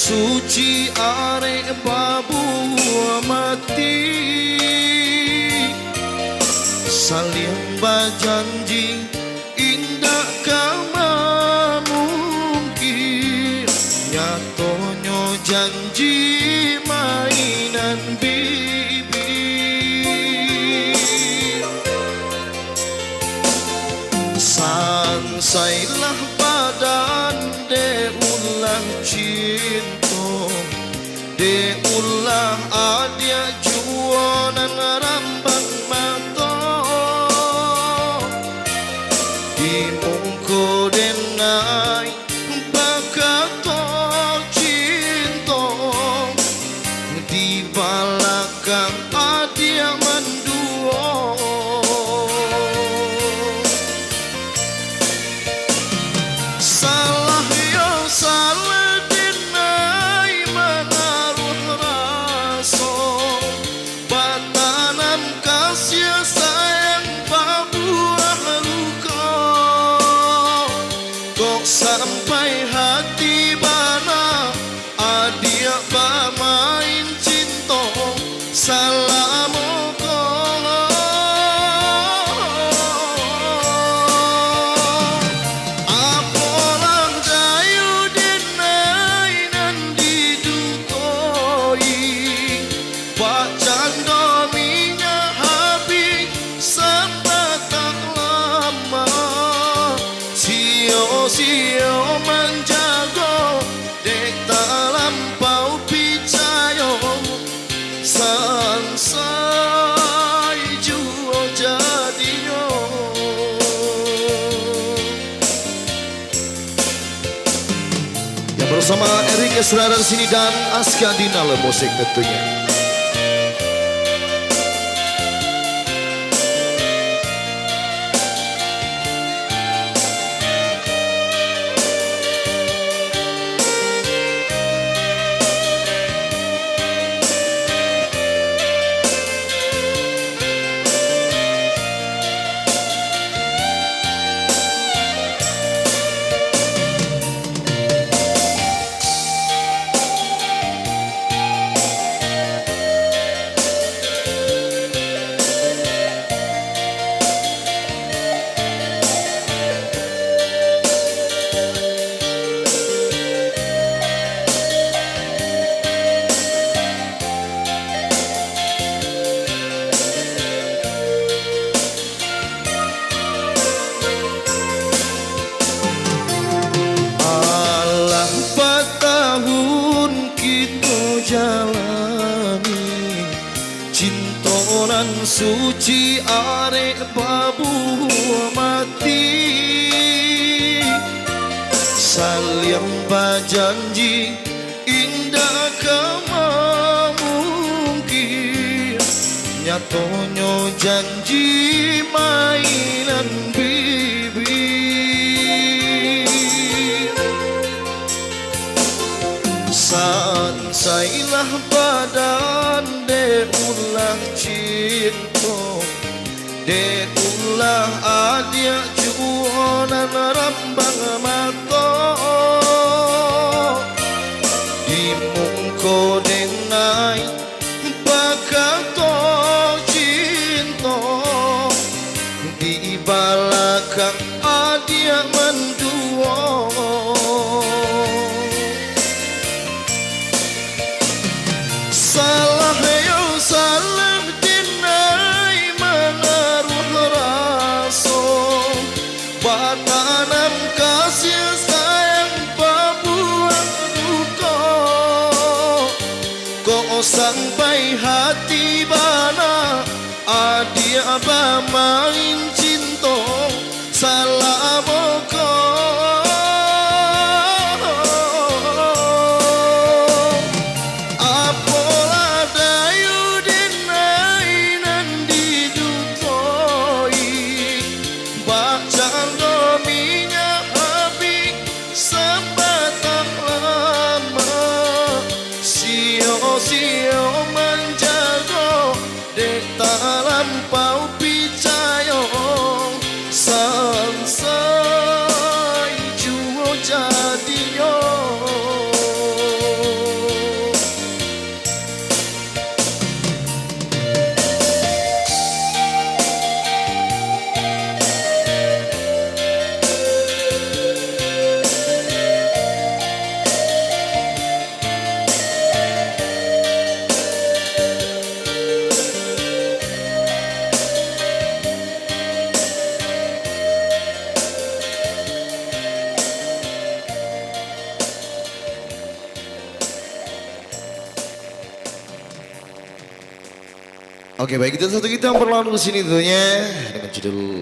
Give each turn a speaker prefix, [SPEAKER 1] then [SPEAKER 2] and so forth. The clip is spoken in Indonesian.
[SPEAKER 1] suci arek babu mati, saling berjanji indah kama mungkin, nyatonyo janji mainan bibir. Sansailah badan de ulah cinta, de ulah adia juanan rambang mata, di mungko denai bakato cinta, di balakang adia manduo. Salah yo salah dinai mengaruh rasa, batanam kasih sayang pabuah luka, kok sampai hati bana adia bermain cinta salah moko. Sio menjago dek tak lampau picayo, sansai juo jadinya. Ya bersama Erik Esra dari sini dan Aska Dinala musik tentunya. Jalani cintonan suci arek babu mati, saling berjanji indah kama mungkin, nyatonyo janji mainan bibir. Sansailah badan de ulah cinta, de ulah adia juanan rambang mata, di mungko dengai bakato cinta, di balakang adia menduo. Salah yo salah dinai mengaruh rasa, batanam kasih sayang pabuah luka, kok sampai hati bana adia bermain cinta salah moko. Oke baik, kita satu kita perlahan ke sini tentunya dengan judul